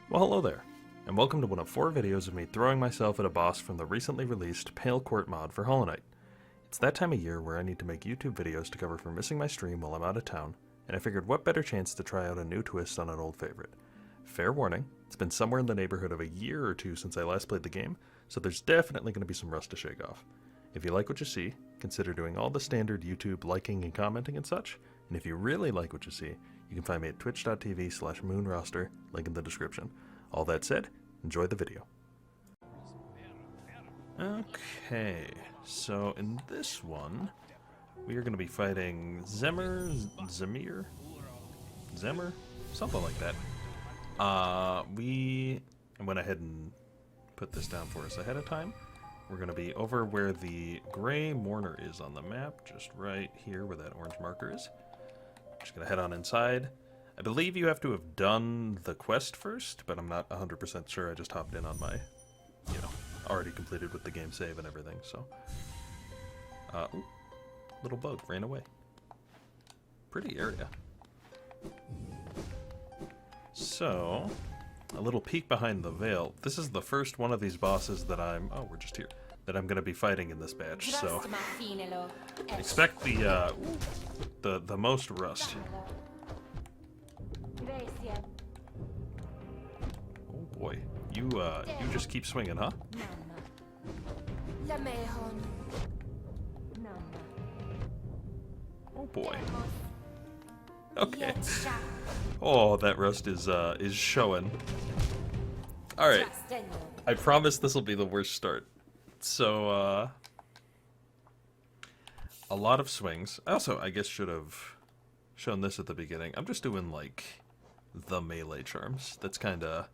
Well, hello there, and welcome to one of 4 videos of me throwing myself at a boss from the recently released Pale Court mod for Hollow Knight. It's that time of year where I need to make YouTube videos to cover for missing my stream while I'm out of town, and I figured what better chance to try out a new twist on an old favorite. Fair warning, it's been somewhere in the neighborhood of a year or 2 since I last played the game, so there's definitely going to be some rust to shake off. If you like what you see, consider doing all the standard YouTube liking and commenting and such, and if you really like what you see, you can find me at twitch.tv/moonroster, link in the description. All that said, enjoy the video. Okay, so in this one, we are going to be fighting Ze'mer, something like that. We went ahead and put this down for us ahead of time. We're going to be over where the gray mourner is on the map, just right here where that orange marker is. Just going to head on inside. I believe you have to have done the quest first, but I'm not 100% sure. I just hopped in on my, already completed with the game save and everything, so. Ooh, little bug ran away. Pretty area. So, a little peek behind the veil. This is the first one of these bosses that we're just here, that I'm going to be fighting in this batch, so. Expect the most rust. Oh boy, you just keep swinging, huh? Oh boy. Okay. Oh, that rust is showing. All right. I promise this will be the worst start. So a lot of swings. I also, I guess, should have shown this at the beginning. I'm just doing like the melee charms. It's kind of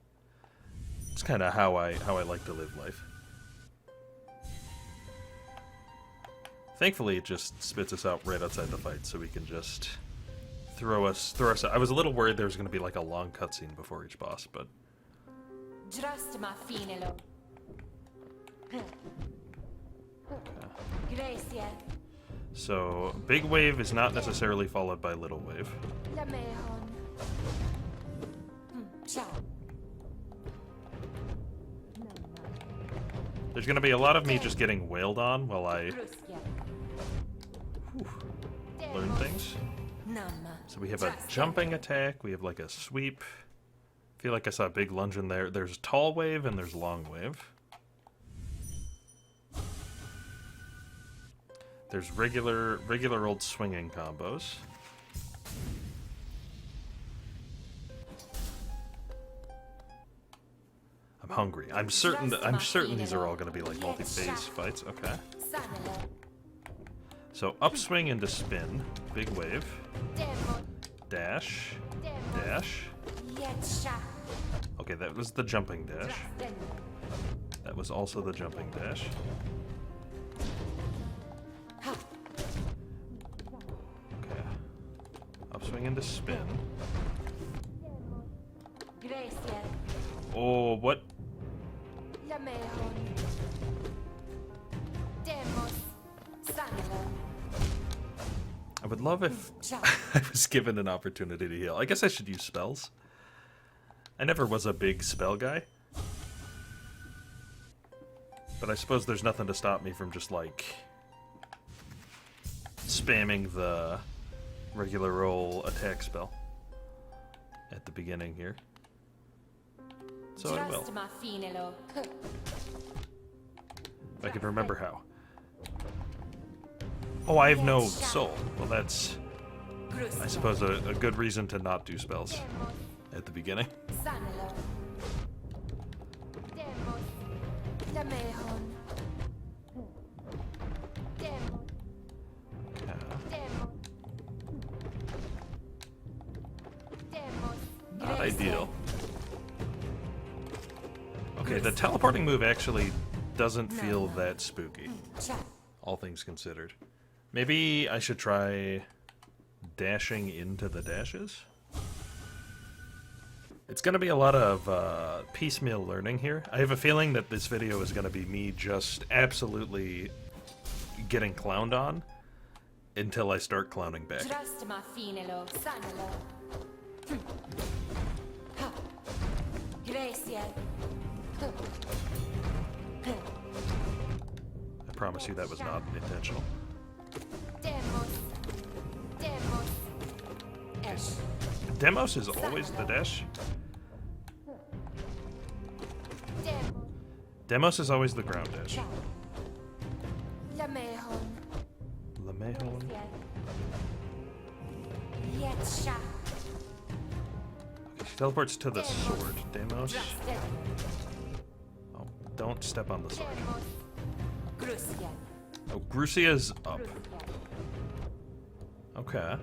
how I like to live life. Thankfully, it just spits us out right outside the fight, so we can just throw us out. I was a little worried there was going to be like a long cutscene before each boss, but. Okay. So, big wave is not necessarily followed by little wave. There's going to be a lot of me just getting wailed on while I learn things. So we have a jumping attack, we have like a sweep. I feel like I saw a big lunge in there. There's tall wave and there's long wave. There's regular old swinging combos. I'm hungry. I'm certain these are all going to be like multi-phase fights. Okay. So upswing into spin, big wave, dash, dash. Okay, that was the jumping dash. That was also the jumping dash. Okay. Upswing into spin. Oh, what? I would love if I was given an opportunity to heal. I guess I should use spells. I never was a big spell guy. But I suppose there's nothing to stop me from just, like, spamming the regular roll attack spell at the beginning here. So I will. If I can remember how. Oh, I have no soul. Well, that's, I suppose, a good reason to not do spells at the beginning. Not ideal. Okay, the teleporting move actually doesn't feel that spooky, all things considered. Maybe I should try dashing into the dashes? It's going to be a lot of piecemeal learning here. I have a feeling that this video is going to be me just absolutely getting clowned on until I start clowning back. I promise you that was not intentional. Demos is always the dash. Demos is always the ground dash. Lamehon. She teleports to the sword. Demos. Oh, don't step on the sword. Oh, Grusia's up. Okay.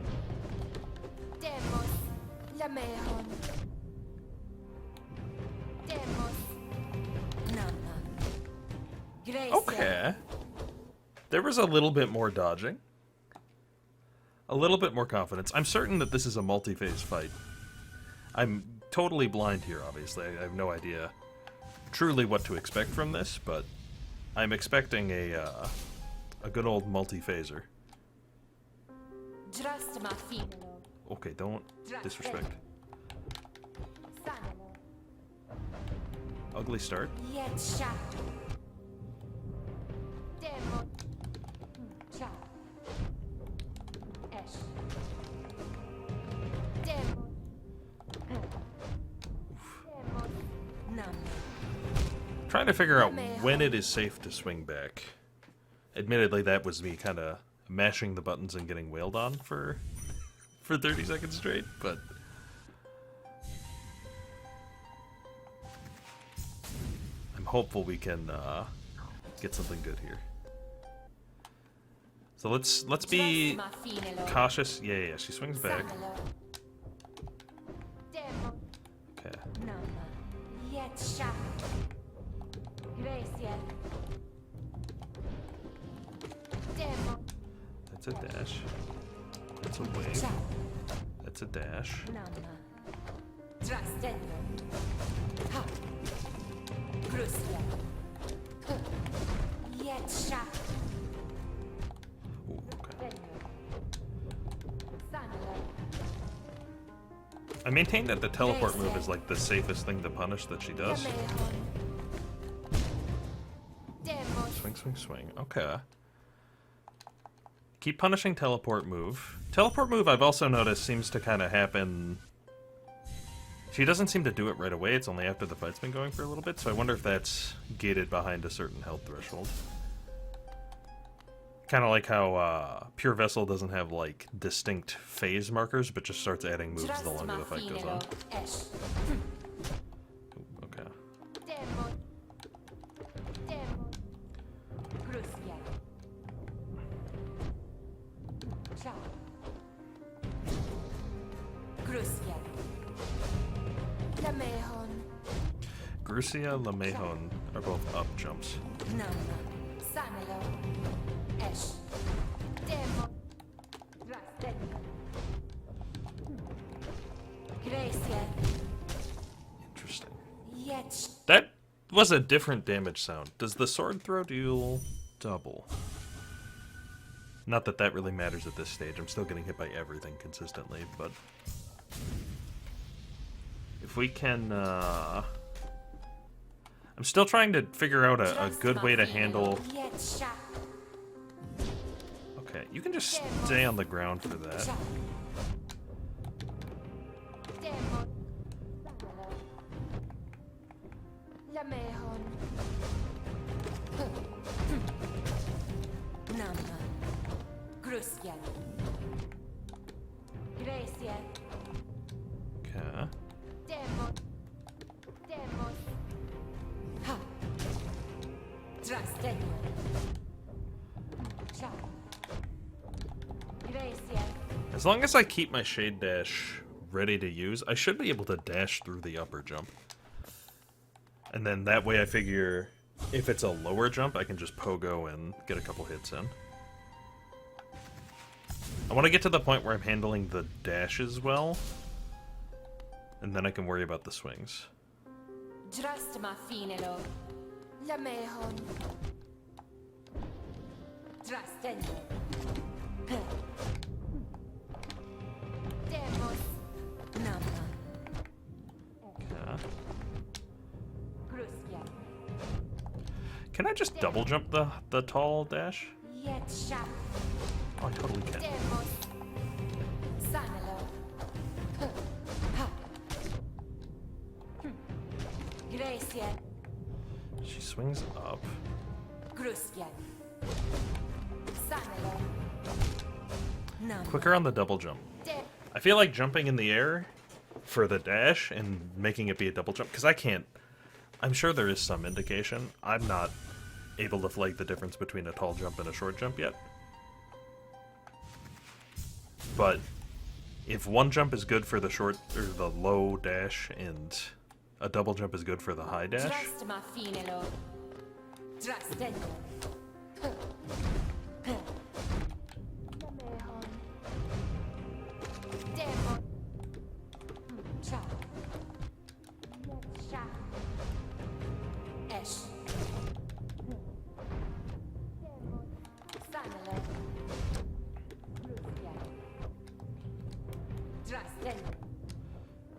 Okay. There was a little bit more dodging. A little bit more confidence. I'm certain that this is a multi-phase fight. I'm totally blind here, obviously. I have no idea truly what to expect from this, but I'm expecting a good old multi-phaser. Okay, don't disrespect. Ugly start. Trying to figure out when it is safe to swing back. Admittedly, that was me kind of mashing the buttons and getting wailed on for 30 seconds straight, but I'm hopeful we can get something good here. So let's be cautious. Yeah, she swings back. Okay. That's a dash. That's a wave. That's a dash. Ooh, okay. I maintain that the teleport move is like the safest thing to punish that she does. Swing, swing, swing. Okay. Keep punishing teleport move. Teleport move, I've also noticed, seems to kind of happen... She doesn't seem to do it right away, it's only after the fight's been going for a little bit, so I wonder if that's gated behind a certain health threshold. Kind of like how Pure Vessel doesn't have, like, distinct phase markers, but just starts adding moves the longer the fight goes on. Ooh, okay. Grusia, Lamehon are both up jumps. Interesting. That was a different damage sound. Does the sword throw deal double? Not that that really matters at this stage. I'm still getting hit by everything consistently, but... If we can, I'm still trying to figure out a good way to handle... Okay, you can just stay on the ground for that. Okay. As long as I keep my shade dash ready to use, I should be able to dash through the upper jump. And then that way I figure if it's a lower jump, I can just pogo and get a couple hits in. I want to get to the point where I'm handling the dashes well, and then I can worry about the swings. Okay. Can I just double jump the tall dash? Oh, I totally can. She swings up. Quicker on the double jump. I feel like jumping in the air for the dash and making it be a double jump, because I can't. I'm sure there is some indication. I'm not able to flag the difference between a tall jump and a short jump yet. But if one jump is good for the short or the low dash and a double jump is good for the high dash.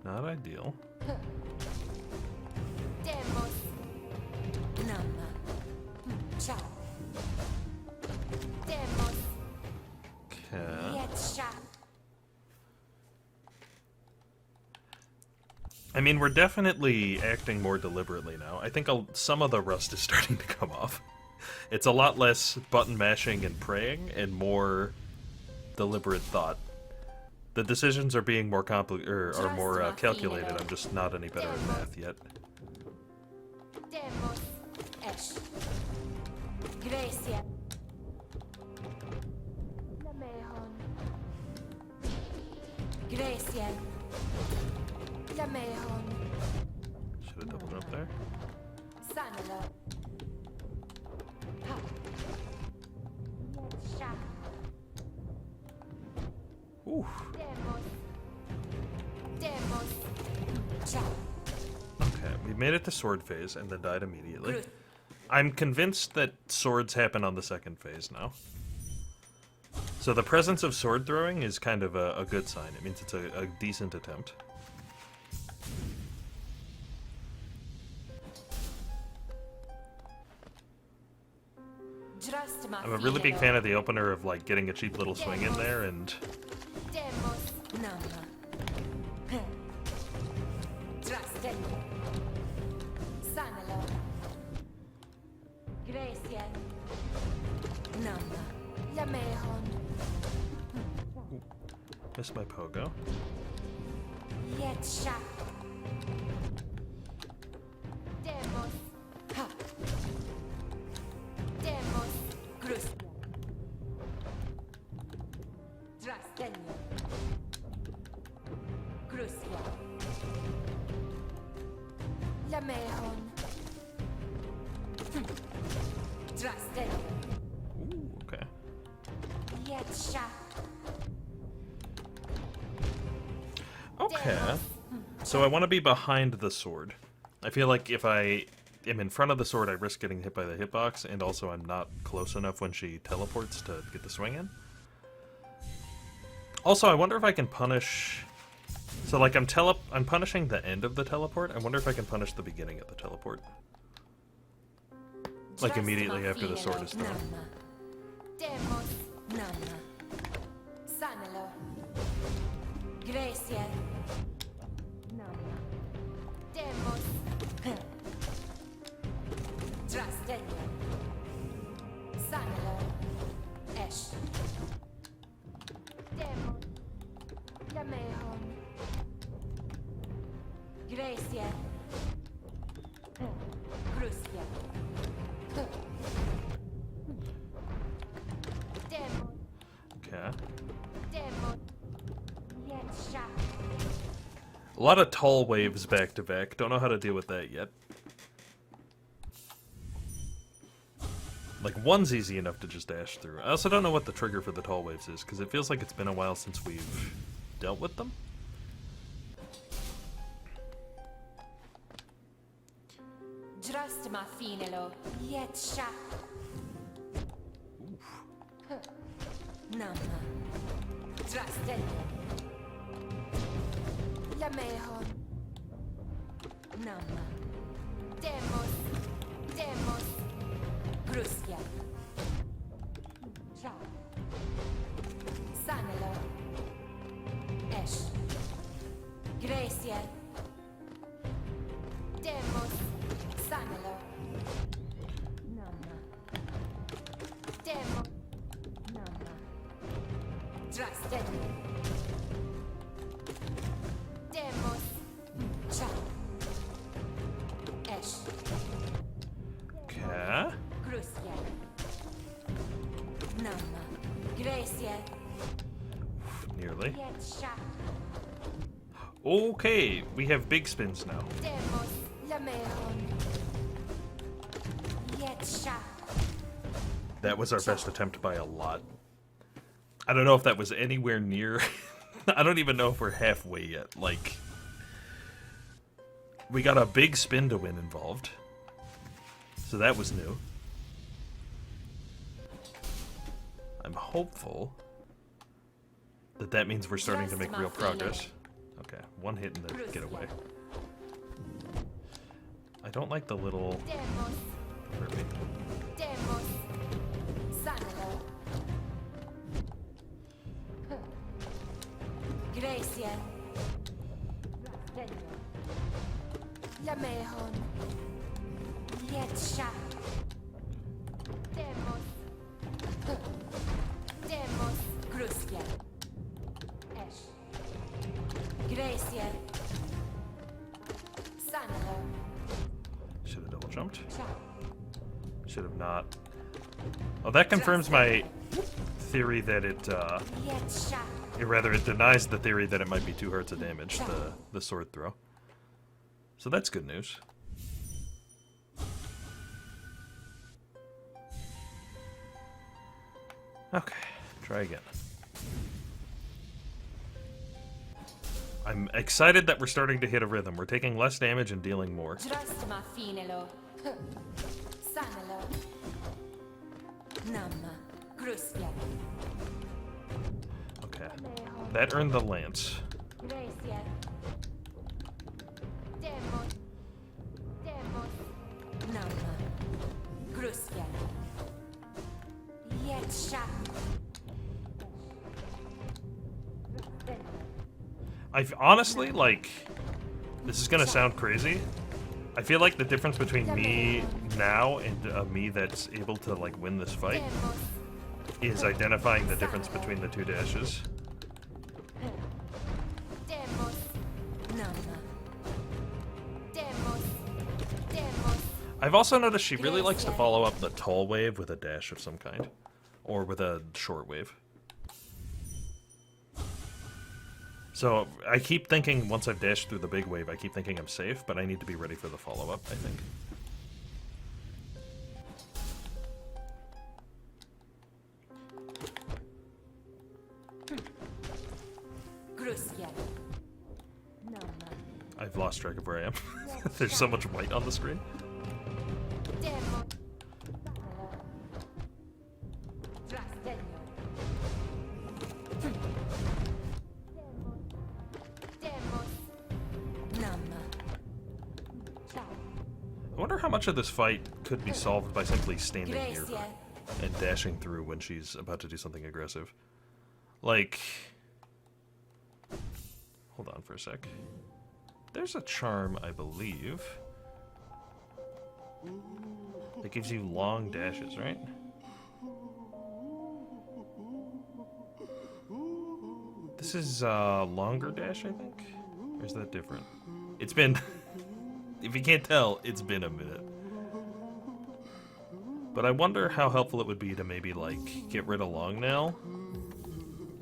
Not ideal. I mean, we're definitely acting more deliberately now. I think some of the rust is starting to come off. It's a lot less button mashing and praying and more deliberate thought. The decisions are being more are more calculated. I'm just not any better at math yet. Should have doubled up there. Ooh. Okay, we made it to sword phase and then died immediately. I'm convinced that swords happen on the second phase now. So the presence of sword throwing is kind of a good sign. It means it's a decent attempt. I'm a really big fan of the opener of like getting a cheap little swing in there and missed my pogo. Ooh, okay. Okay. So I want to be behind the sword. I feel like if I am in front of the sword, I risk getting hit by the hitbox, and also I'm not close enough when she teleports to get the swing in. Also, I wonder if I can punish... So, like, I'm punishing the end of the teleport. I wonder if I can punish the beginning of the teleport. Like, immediately after the sword is thrown. Okay. A lot of tall waves back to back. Don't know how to deal with that yet. Like, one's easy enough to just dash through. I also don't know what the trigger for the tall waves is, because it feels like it's been a while since we've dealt with them. Gruskia. Ciao. Sanelo. Esh. Gracia. Demos. Sanelo. Nonna. Demo. Nonna. Drastedni. Demos. Ciao. Esh. Okay. Gruskia. Nonna. Gracia. Nearly. Yet shot. Okay, we have big spins now. Demos. Lamehon. Yet shot. That was our best attempt by a lot. I don't know if that was anywhere near... I don't even know if we're halfway yet. Like, we got a big spin to win involved. So that was new. I'm hopeful that that means we're starting to make real progress. Okay, one hit in the getaway. I don't like the little... Demos. Kirby. Demos. Sanelo. Gracia. Lamehon. Yet shot. Demos. Demos. Gruskia. Esh. Gracia. Sanelo. Should have double jumped. Ciao. Should have not. Oh, that confirms my theory that it, Yet shot. rather, it denies the theory that it might be 2 hearts of damage, the sword throw. So that's good news. Okay, try again. I'm excited that we're starting to hit a rhythm. We're taking less damage and dealing more. Drastma finelo. Sanelo. Namma. Gruskia. Okay, that earned the lance. Gracia. Demos. Demos. Namma. Gruskia. Yet shot. I've honestly, like, this is gonna sound crazy. I feel like the difference between me now and me that's able to, like, win this fight Demos. is identifying the difference between the 2 dashes. Demos. Namma. Demos. Demos. I've also noticed she really likes to follow up the tall wave with a dash of some kind. Or with a short wave. So, I keep thinking once I've dashed through the big wave, I keep thinking I'm safe, but I need to be ready for the follow-up, I think. Gruskia. Namma. I've lost track of where I am. There's so much white on the screen. Demo. Drastedni. Demos. Namma. Ciao. I wonder how much of this fight could be solved by simply standing near Gracia. her and dashing through when she's about to do something aggressive. Like... Hold on for a sec. There's a charm, I believe. That gives you long dashes, right? This is longer dash, I think? Or is that different? It's been... if you can't tell, it's been a minute. But I wonder how helpful it would be to maybe, like, get rid of long nail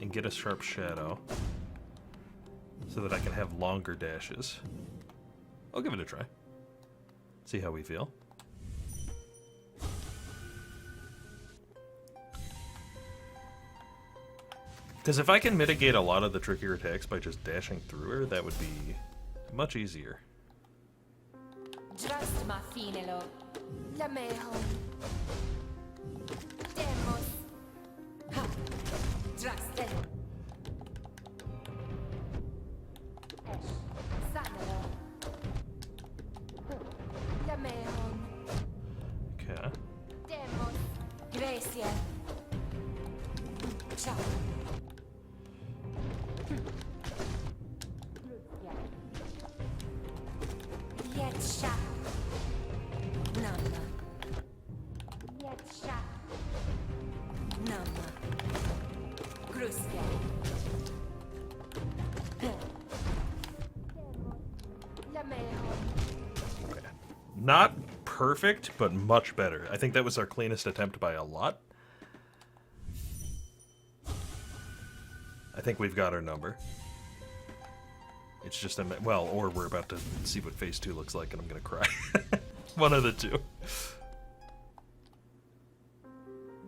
and get a sharp shadow so that I can have longer dashes. I'll give it a try. See how we feel. Because if I can mitigate a lot of the trickier attacks by just dashing through her, that would be much easier. Drastma finelo. Lamehon. Demos. Ha. Drastedni. Esh. Sanelo. Lamehon. Okay. Demos. Yetsha. Nama. Yetsha. Nama. Gruske. Lameho. Okay. Not perfect, but much better. I think that was our cleanest attempt by a lot. I think we've got our number. It's just a... Well, or we're about to see what phase 2 looks like and I'm gonna cry. One of the two.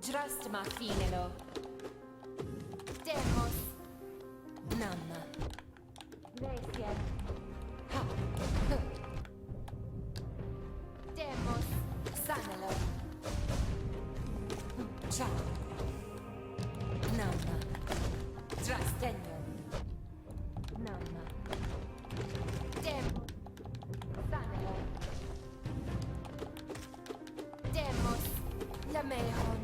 Drastma finelo. Demos. Namma. Gracias. Ha. Demos. Sanelo. Ciao. Namma. Drastenio. Namma. Demos. Sanelo. Demos. Lamehon.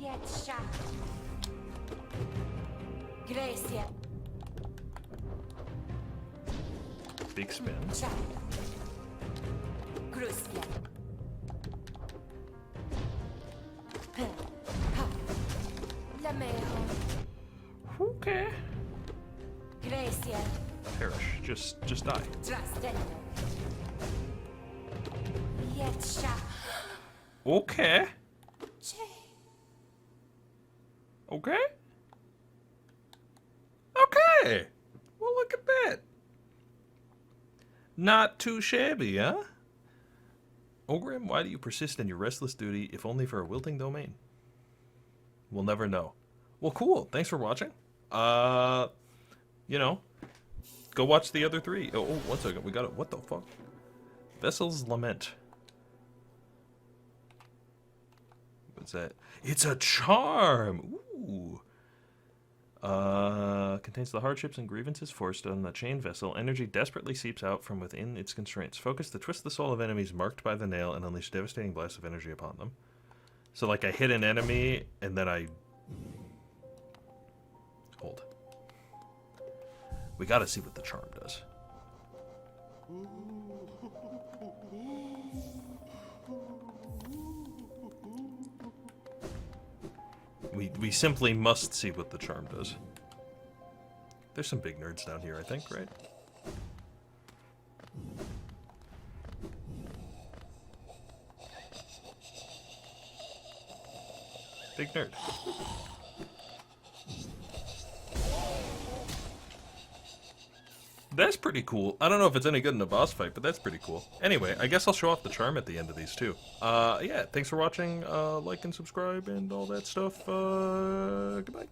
Yetsha. Gracia. Big spin. Ciao. Grustia. Lameho. Okay. Gracia. Perish. Just die. Drastenio. Yetsha. Okay. Che. Okay. Okay. Well, look at that. Not too shabby, huh? Ogrim, why do you persist in your restless duty, if only for a wilting domain? We'll never know. Well, cool. Thanks for watching. You know, go watch the other 3. Oh, 1 second. We got it. What the fuck? Vessel's Lament. What's that? It's a charm! Ooh. Contains the hardships and grievances forced on the chained vessel. Energy desperately seeps out from within its constraints. Focus to twist the soul of enemies marked by the nail and unleash devastating blasts of energy upon them. So, like, I hit an enemy, and then I... Hold. We gotta see what the charm does. We simply must see what the charm does. There's some big nerds down here, I think, right? Big nerd. That's pretty cool. I don't know if it's any good in a boss fight, but that's pretty cool. Anyway, I guess I'll show off the charm at the end of these too. Yeah, thanks for watching. Like and subscribe and all that stuff. Goodbye.